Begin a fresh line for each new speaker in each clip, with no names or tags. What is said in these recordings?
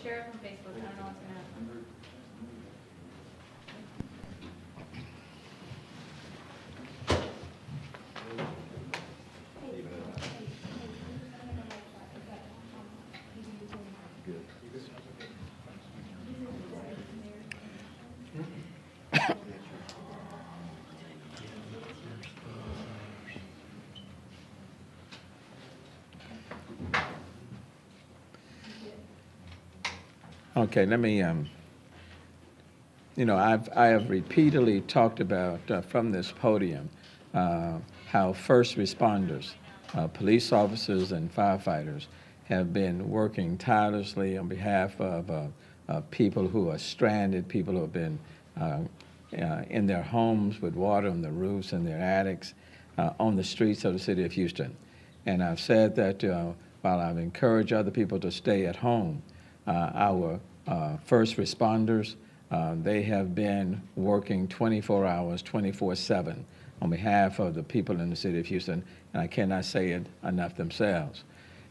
Share it from Facebook. I don't know what's going to happen.
Okay, let me, I have repeatedly talked about from this podium how first responders, police officers and firefighters have been working tirelessly on behalf of people who are stranded, people who have been in their homes with water on the roofs and their attics, on the streets of the city of Houston. And I've said that while I've encouraged other people to stay at home, our first responders, they have been working 24 hours, 24/7 on behalf of the people in the city of Houston, and I cannot say it enough themselves.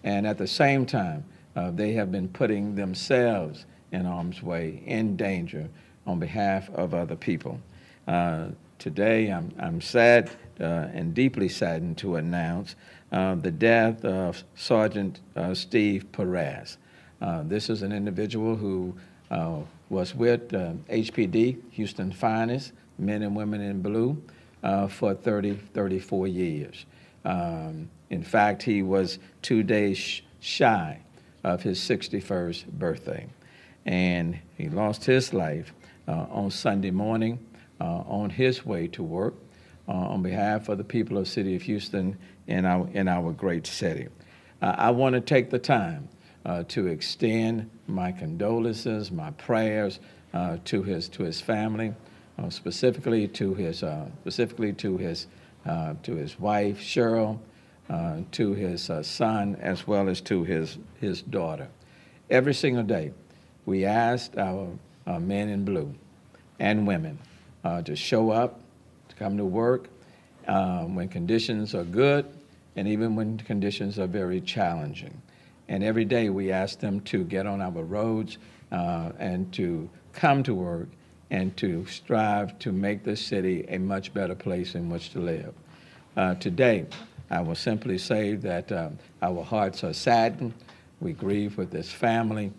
And at the same time, they have been putting themselves in harm's way, in danger, on behalf of other people. Today, I'm sad and deeply saddened to announce the death of Sergeant Steve Perez. This is an individual who was with HPD, Houston's finest, men and women in blue, for 34 years. In fact, he was 2 days shy of his 61st birthday. And he lost his life on Sunday morning on his way to work on behalf of the people of the city of Houston in our great city. I want to take the time to extend my condolences, my prayers to his family, specifically to his wife Cheryl, to his son, as well as to his daughter. Every single day, we asked our men in blue and women to show up, to come to work when conditions are good, and even when conditions are very challenging. And every day we ask them to get on our roads and to come to work and to strive to make this city a much better place in which to live. Today, I will simply say that our hearts are saddened. We grieve with this family.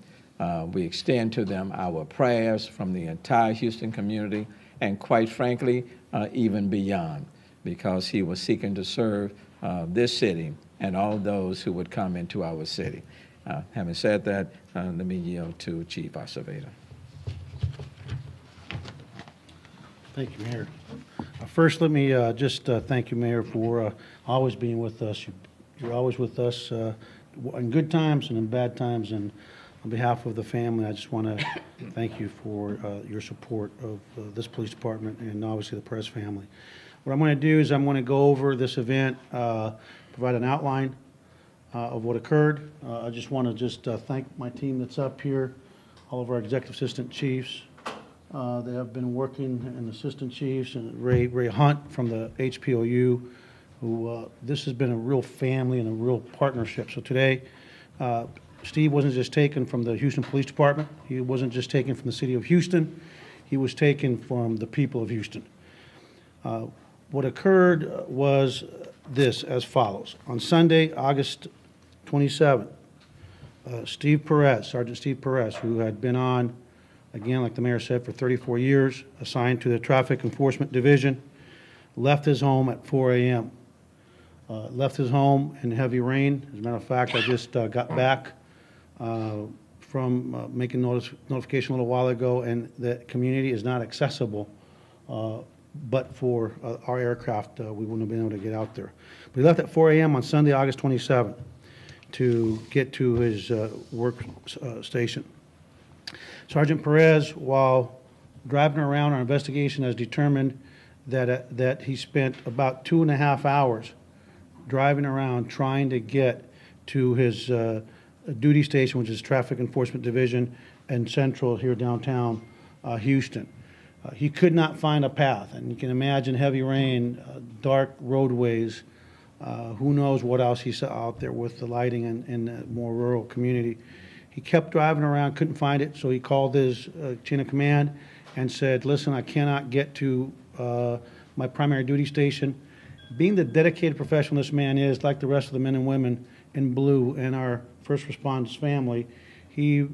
We extend to them our prayers from the entire Houston community, and quite frankly, even beyond, because he was seeking to serve this city and all those who would come into our city. Having said that, let me yield to Chief Acevedo.
Thank you, Mayor. First, let me just thank you, Mayor, for always being with us. You're always with us in good times and in bad times. And on behalf of the family, I just want to thank you for your support of this police department and obviously the Perez family. What I'm going to do is I'm going to go over this event, provide an outline of what occurred. I just want to thank my team that's up here, all of our executive assistant chiefs. They have been working, and assistant chiefs, and Ray Hunt from the HPOU, who this has been a real family and a real partnership. So today, Steve wasn't just taken from the Houston Police Department. He wasn't just taken from the city of Houston. He was taken from the people of Houston. What occurred was this, as follows. On Sunday, August 27th, Steve Perez, Sergeant Steve Perez, who had been on, again, like the mayor said, for 34 years, assigned to the Traffic Enforcement Division, left his home at 4 a.m. Left his home in heavy rain. As a matter of fact, I just got back from making notification a little while ago, and the community is not accessible. But for our aircraft, we wouldn't have been able to get out there. But he left at 4 a.m. on Sunday, August 27th, to get to his work station. Sergeant Perez, while driving around, our investigation has determined that he spent about 2.5 hours driving around trying to get to his duty station, which is Traffic Enforcement Division and Central here downtown Houston. He could not find a path, and you can imagine heavy rain, dark roadways, who knows what else he saw out there with the lighting in the more rural community. He kept driving around, couldn't find it, so he called his chain of command and said, listen, I cannot get to my primary duty station. Being the dedicated professional this man is, like the rest of the men and women in blue and our first responders family, he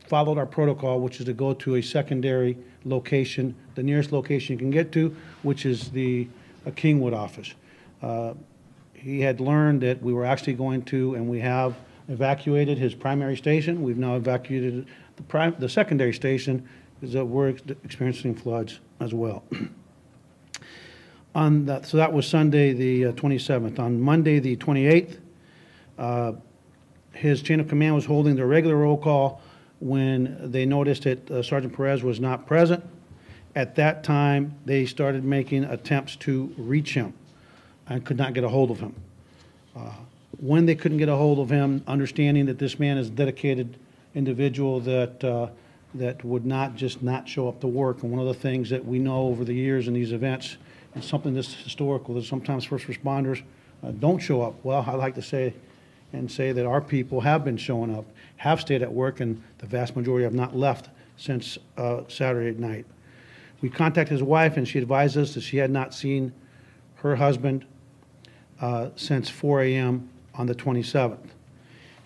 followed our protocol, which is to go to a secondary location, the nearest location you can get to, which is the Kingwood office. He had learned that we were actually going to, and we have evacuated his primary station. We've now evacuated the secondary station, because we're experiencing floods as well. So that was Sunday the 27th. On Monday the 28th, his chain of command was holding their regular roll call when they noticed that Sergeant Perez was not present. At that time, they started making attempts to reach him and could not get a hold of him. When they couldn't get a hold of him, understanding that this man is a dedicated individual that would not just not show up to work. And one of the things that we know over the years in these events, and something that's historical, that sometimes first responders don't show up. Well, I like to say that our people have been showing up, have stayed at work, and the vast majority have not left since Saturday night. We contacted his wife, and she advised us that she had not seen her husband since 4 a.m. on the 27th.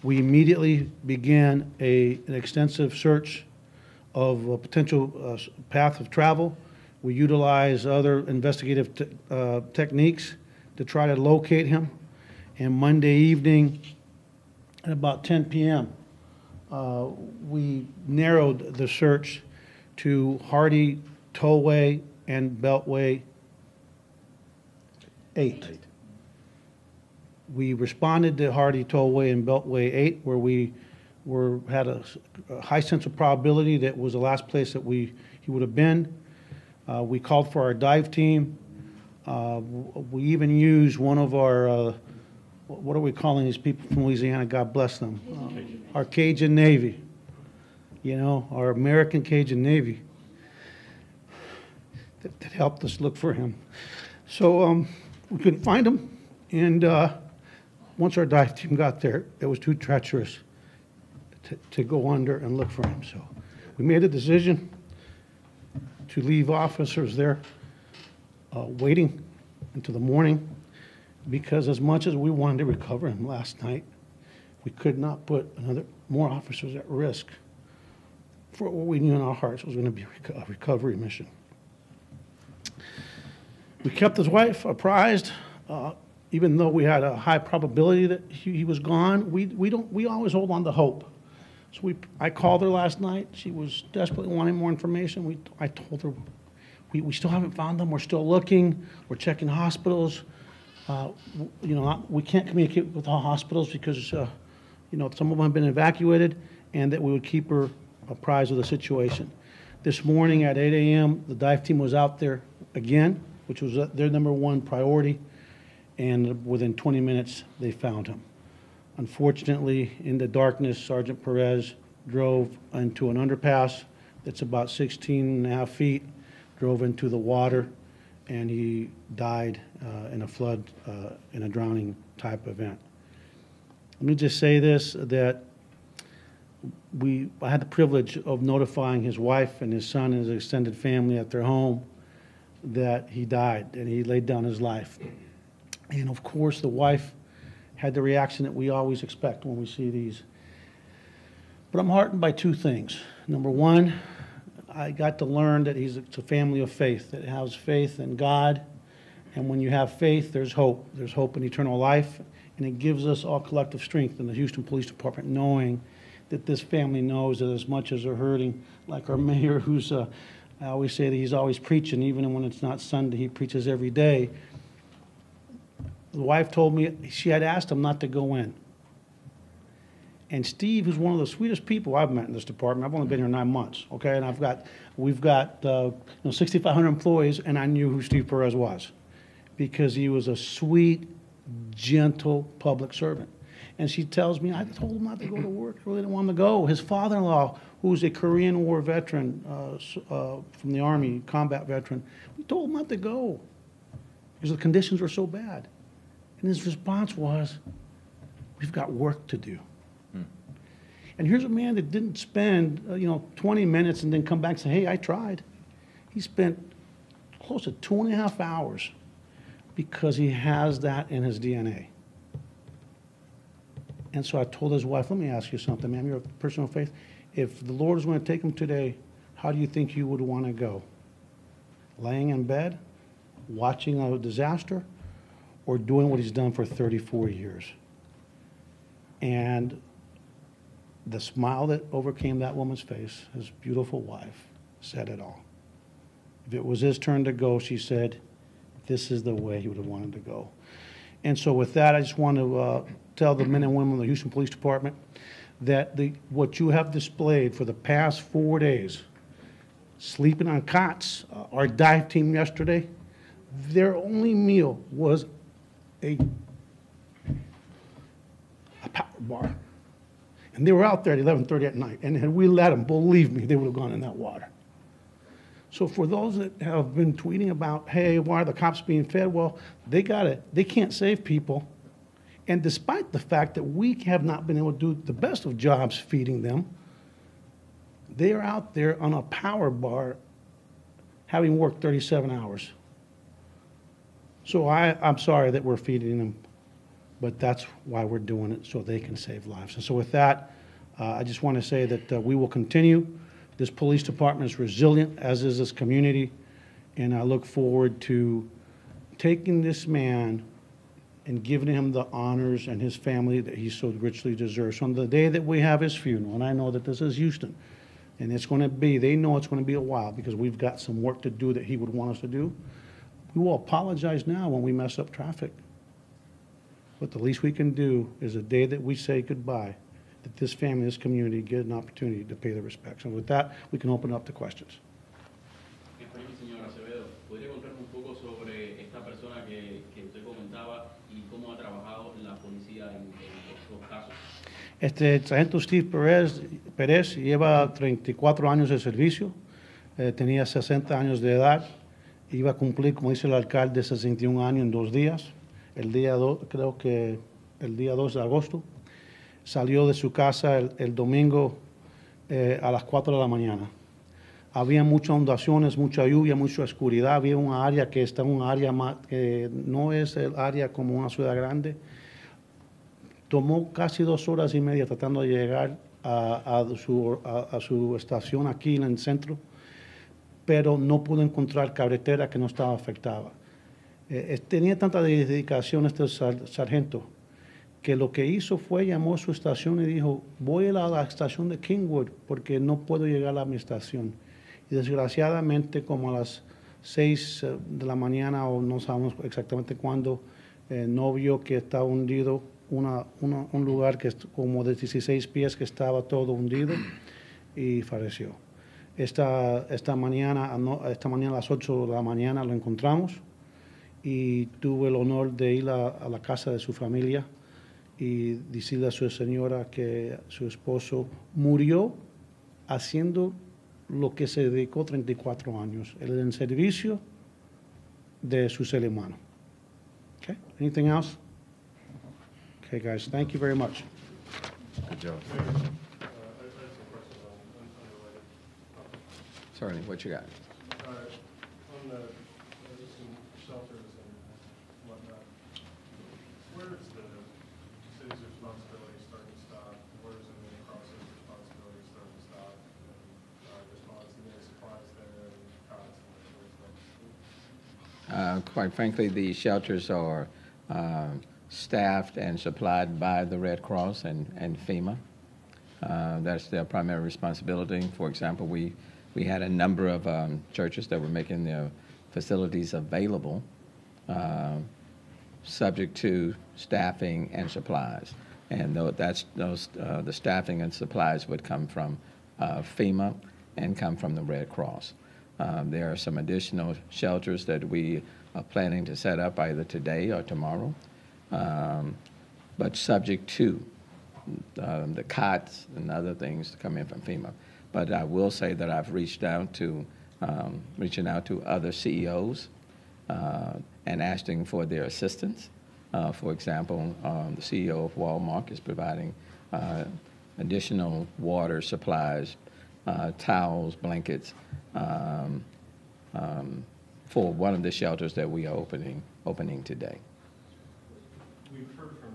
We immediately began an extensive search of a potential path of travel. We utilized other investigative techniques to try to locate him. And Monday evening at about 10 p.m., we narrowed the search to Hardy Tollway and Beltway 8. We responded to Hardy Tollway and Beltway 8, where we had a high sense of probability that was the last place that he would have been. We called for our dive team. We even used one of our, what are we calling these people from Louisiana? God bless them. Our Cajun Navy. You know, our American Cajun Navy that helped us look for him. So we couldn't find him. And once our dive team got there, it was too treacherous to go under and look for him. So we made a decision to leave officers there waiting until the morning, because as much as we wanted to recover him last night, we could not put more officers at risk for what we knew in our hearts was going to be a recovery mission. We kept his wife apprised, even though we had a high probability that he was gone. We always hold on to hope. So I called her last night. She was desperately wanting more information. I told her we still haven't found them. We're still looking. We're checking hospitals. You know, we can't communicate with all hospitals because you know, some of them have been evacuated, and that we would keep her apprised of the situation. This morning at 8 a.m., the dive team was out there again, which was their #1 priority, and within 20 minutes, they found him. Unfortunately, in the darkness, Sergeant Perez drove into an underpass that's about 16.5 feet, drove into the water, and he died in a flood, in a drowning type event. Let me just say this, that I had the privilege of notifying his wife and his son and his extended family at their home that he died, and he laid down his life. And of course, the wife had the reaction that we always expect when we see these. But I'm heartened by two things. Number one, I got to learn that it's a family of faith, that has faith in God. And when you have faith, there's hope. There's hope in eternal life. And it gives us all collective strength in the Houston Police Department, knowing that this family knows that as much as they're hurting, like our mayor, who's, I always say that he's always preaching, even when it's not Sunday, he preaches every day. The wife told me she had asked him not to go in. And Steve, who's one of the sweetest people I've met in this department, I've only been here 9 months, okay? And we've got 6,500 employees, and I knew who Steve Perez was, because he was a sweet, gentle public servant. And she tells me, I told him not to go to work. I really didn't want him to go. His father-in-law, who's a Korean War veteran from the Army, combat veteran, we told him not to go because the conditions were so bad. And his response was, we've got work to do. And here's a man that didn't spend, 20 minutes and then come back and say, hey, I tried. He spent close to 2.5 hours because he has that in his DNA. And so I told his wife, let me ask you something, ma'am. You're a person of faith. If the Lord is going to take him today, how do you think you would want to go? Laying in bed, watching a disaster, or doing what he's done for 34 years? And the smile that overcame that woman's face, his beautiful wife, said it all. If it was his turn to go, she said, this is the way he would have wanted to go. And so with that, I just want to tell the men and women of the Houston Police Department that what you have displayed for the past 4 days, sleeping on cots, our dive team yesterday, their only meal was a power bar. And they were out there at 11:30 at night. And had we let them, believe me, they would have gone in that water. So for those that have been tweeting about, hey, why are the cops being fed? Well, they can't save people. And despite the fact that we have not been able to do the best of jobs feeding them, they are out there on a power bar having worked 37 hours. So I'm sorry that we're feeding them, but that's why we're doing it, so they can save lives. And so with that, I just want to say that we will continue. This police department is resilient, as is this community, and I look forward to taking this man and giving him the honors and his family that he so richly deserves. On the day that we have his funeral, and I know that this is Houston, and it's going to be, they know it's going to be a while because we've got some work to do that he would want us to do. We will apologize now when we mess up traffic. But the least we can do is the day that we say goodbye, that this family, this community get an opportunity to pay their respects. And with that, we can open up to questions.
Señor Acevedo, ¿podría contarme un poco sobre esta persona que usted comentaba y cómo ha trabajado la policía en estos casos?
El sargento Steve Pérez lleva 34 años de servicio, tenía 60 años de edad, iba a cumplir, como dice el alcalde, 61 años en 2 días. Creo que el día 2 de agosto. Salió de su casa el domingo a las 4 de la mañana. Había muchas inundaciones, mucha lluvia, mucha oscuridad. Había un área que está en un área que no es el área como una ciudad grande. Tomó casi 2 horas y media tratando de llegar a su estación aquí en el centro, pero no pudo encontrar carretera que no estaba afectada. Tenía tanta dedicación este sargento que lo que hizo fue llamó a su estación y dijo, voy a la estación de Kingwood porque no puedo llegar a mi estación. Y desgraciadamente como a las 6 de la mañana o no sabemos exactamente cuándo, no vio que estaba hundido un lugar que es como de 16 pies que estaba todo hundido y falleció. Esta mañana a las 8 de la mañana lo encontramos y tuve el honor de ir a la casa de su familia y decirle a su señora que su esposo murió haciendo lo que se dedicó 34 años, en servicio de su ser humano. Okay, anything else? Okay, guys, thank you very much.
Good job.
I have some questions on unrelated topics.
Certainly, what you got?
On the some shelters and whatnot, where is the city's responsibility start and stop? Where is the Red Cross's responsibility start and stop? And response to any supplies there and cots and that sort of stuff?
Quite frankly, the shelters are staffed and supplied by the Red Cross and FEMA. That's their primary responsibility. For example, we had a number of churches that were making their facilities available subject to staffing and supplies. And the staffing and supplies would come from FEMA and come from the Red Cross. There are some additional shelters that we are planning to set up either today or tomorrow, but subject to the cots and other things to come in from FEMA. But I will say that I've reaching out to other CEOs and asking for their assistance. For example, the CEO of Walmart is providing additional water supplies, towels, blankets, for one of the shelters that we are opening today.
We've heard from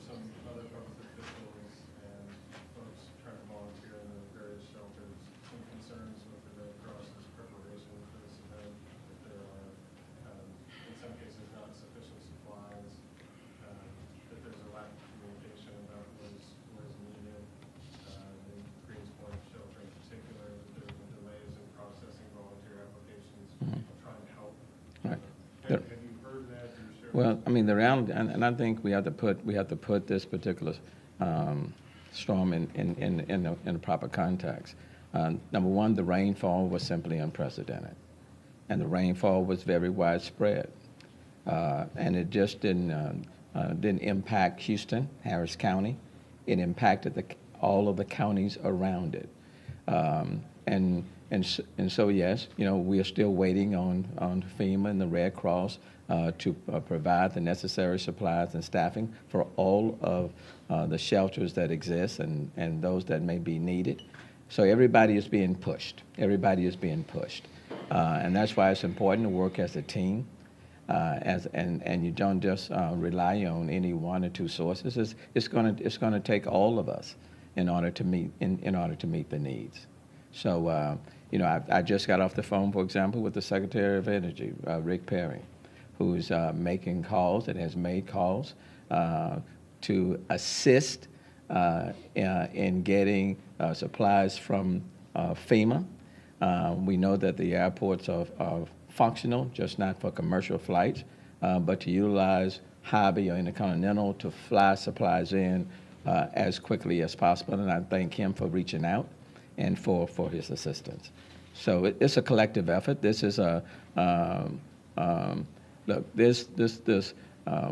some other public officials and folks trying to volunteer in the various shelters, some concerns with the Red Cross's preparation for this event, that there are, in some cases, not sufficient supplies, that there's a lack of communication about what is needed, in Greenspoint shelter in particular, that there have been delays in processing volunteer applications, trying to help.
Right.
Have you heard that? Do you share
Well, I mean, the reality, and I think we have to put this particular storm in the proper context. Number one, the rainfall was simply unprecedented, and the rainfall was very widespread, and it just didn't impact Houston, Harris County. It impacted all of the counties around it, and so yes, you know, we are still waiting on FEMA and the Red Cross to provide the necessary supplies and staffing for all of the shelters that exist and those that may be needed. So everybody is being pushed. Everybody is being pushed, and that's why it's important to work as a team. And you don't just rely on any one or two sources. It's going to take all of us in order to meet the needs. So you know, I just got off the phone, for example, with the Secretary of Energy, Rick Perry, who's making calls and has made calls to assist in getting supplies from FEMA. We know that the airports are functional, just not for commercial flights, but to utilize Hobby or Intercontinental to fly supplies in as quickly as possible. And I thank him for reaching out and for his assistance. So it's a collective effort. This is a look.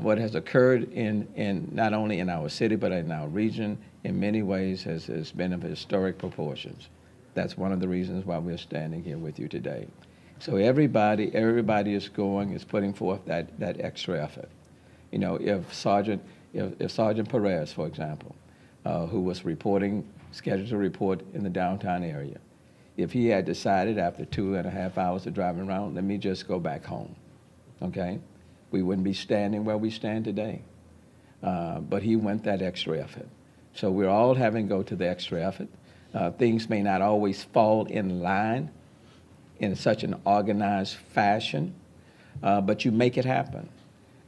What has occurred in not only in our city but in our region in many ways has been of historic proportions. That's one of the reasons why we're standing here with you today. So everybody is putting forth that extra effort. You know, if Sergeant Perez, for example, who was scheduled to report in the downtown area, if he had decided after 2.5 hours of driving around, let me just go back home, okay, we wouldn't be standing where we stand today. But he went that extra effort. So we're all having to go to the extra effort. Things may not always fall in line in such an organized fashion, but you make it happen.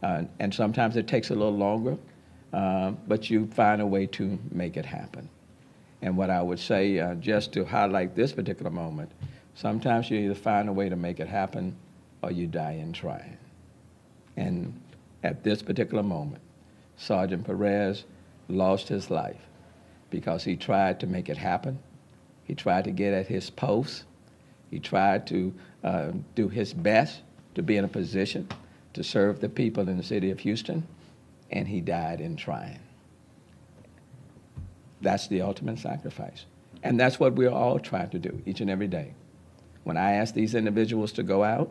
And sometimes it takes a little longer, but you find a way to make it happen. And what I would say, just to highlight this particular moment, sometimes you either find a way to make it happen or you die in trying. And at this particular moment, Sergeant Perez lost his life because he tried to make it happen. He tried to get at his post. He tried to do his best to be in a position to serve the people in the city of Houston, and he died in trying. That's the ultimate sacrifice. And that's what we're all trying to do each and every day. When I ask these individuals to go out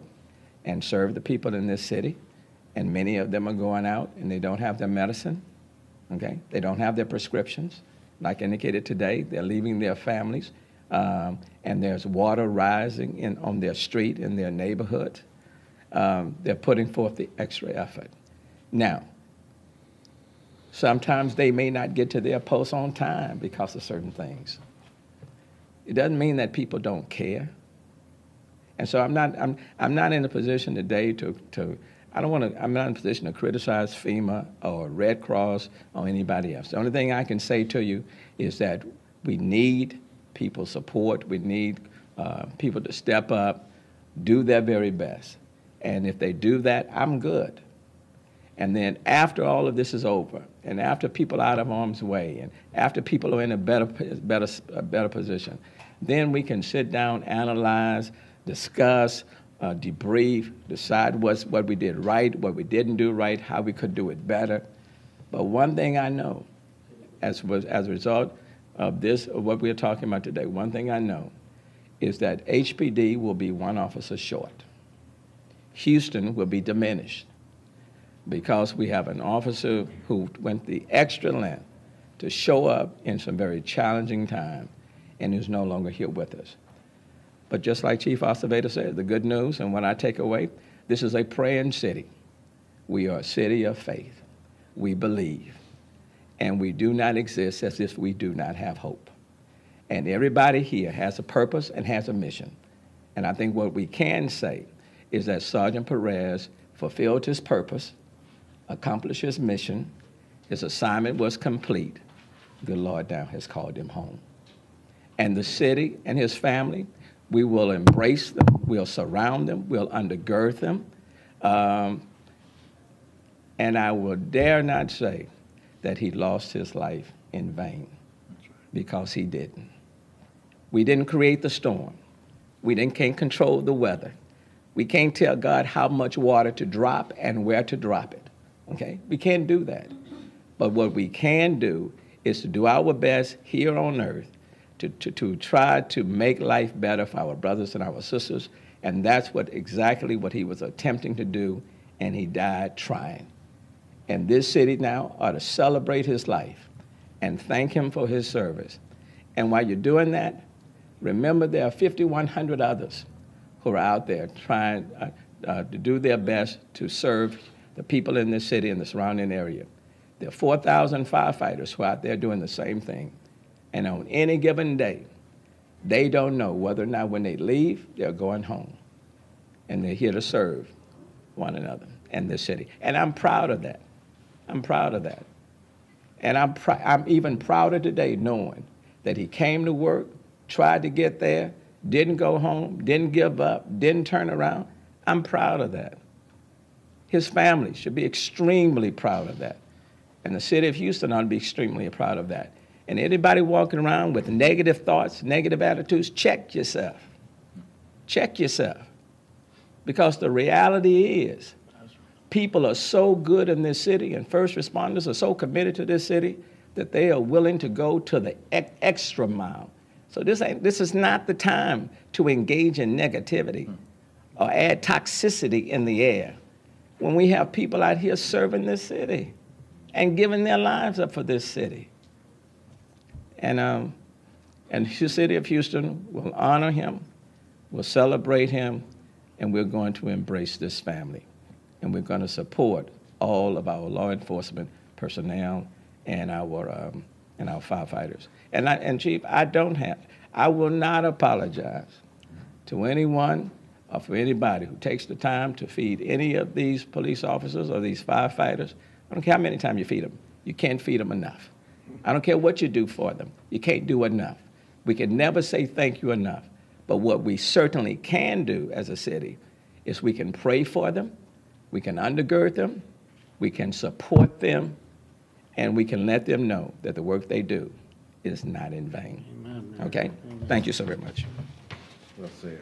and serve the people in this city, and many of them are going out and they don't have their medicine, okay? They don't have their prescriptions. Like indicated today, they're leaving their families, and there's water rising on their street, in their neighborhood. They're putting forth the extra effort. Now, sometimes they may not get to their posts on time because of certain things. It doesn't mean that people don't care. And so I'm not in a position today I'm not in a position to criticize FEMA or Red Cross or anybody else. The only thing I can say to you is that we need people's support. We need people to step up, do their very best. And if they do that, I'm good. And then after all of this is over, and after people are out of harm's way, and after people are in a better position, then we can sit down, analyze, discuss, debrief, decide what we did right, what we didn't do right, how we could do it better. But one thing I know, as a result of this, of what we're talking about today, one thing I know is that HPD will be one officer short. Houston will be diminished because we have an officer who went the extra length to show up in some very challenging time, and who's no longer here with us. But just like Chief Acevedo said, the good news, and what I take away, this is a praying city. We are a city of faith. We believe. And we do not exist as if we do not have hope. And everybody here has a purpose and has a mission. And I think what we can say is that Sergeant Perez fulfilled his purpose, accomplished his mission, his assignment was complete. The Lord now has called him home. And the city and his family, we will embrace them, we'll surround them, we'll undergird them. And I will dare not say that he lost his life in vain, because he didn't. We didn't create the storm. Can't control the weather. We can't tell God how much water to drop and where to drop it, okay? We can't do that. But what we can do is to do our best here on earth to try to make life better for our brothers and our sisters, and that's exactly what he was attempting to do, and he died trying. And this city now ought to celebrate his life and thank him for his service. And while you're doing that, remember there are 5,100 others who are out there trying to do their best to serve the people in this city and the surrounding area. There are 4,000 firefighters who are out there doing the same thing. And on any given day, they don't know whether or not when they leave, they're going home. And they're here to serve one another and this city. And I'm proud of that. I'm proud of that. And I'm even prouder today knowing that he came to work, tried to get there, didn't go home, didn't give up, didn't turn around. I'm proud of that. His family should be extremely proud of that. And the city of Houston ought to be extremely proud of that. And anybody walking around with negative thoughts, negative attitudes, check yourself. Check yourself. Because the reality is, people are so good in this city, and first responders are so committed to this city that they are willing to go to the extra mile. So this is not the time to engage in negativity or add toxicity in the air when we have people out here serving this city and giving their lives up for this city. And the city of Houston will honor him, will celebrate him, and we're going to embrace this family. And we're going to support all of our law enforcement personnel and our firefighters. And Chief, I will not apologize to anyone or for anybody who takes the time to feed any of these police officers or these firefighters. I don't care how many times you feed them. You can't feed them enough. I don't care what you do for them. You can't do enough. We can never say thank you enough. But what we certainly can do as a city is we can pray for them, we can undergird them, we can support them, and we can let them know that the work they do is not in vain.
Amen.
Okay?
Amen.
Thank you so very much.
Well said.